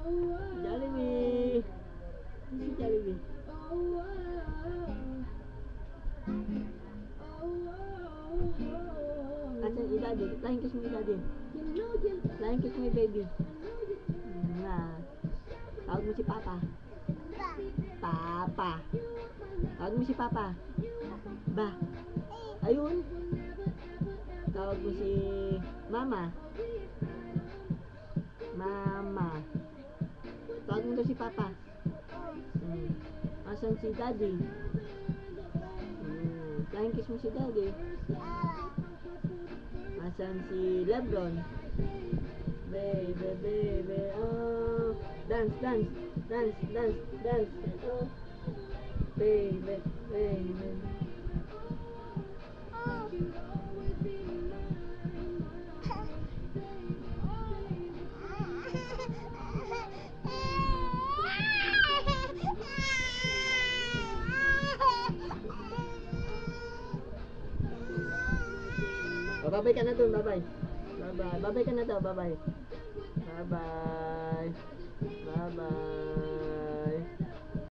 Jollibee. Si Jollibee. Asan si Daddy? Flying kiss mo si Daddy. Flying kiss mo baby. Nga. Tawag mo si Papa. Papa. Tawag mo si Papa. Ba. Ayun. Tawag mo si Mama. Mama. Tawag mo daw si Papa. Asan si Daddy? Flying kiss mo si Daddy. Asan si Lebron? Baby, baby, oh. Dance, dance, dance, dance, dance. Oh. Baby, baby. Babay ka na dun, babay. Babay. Babay ka na daw, babay. Bye-bye. Bye-bye.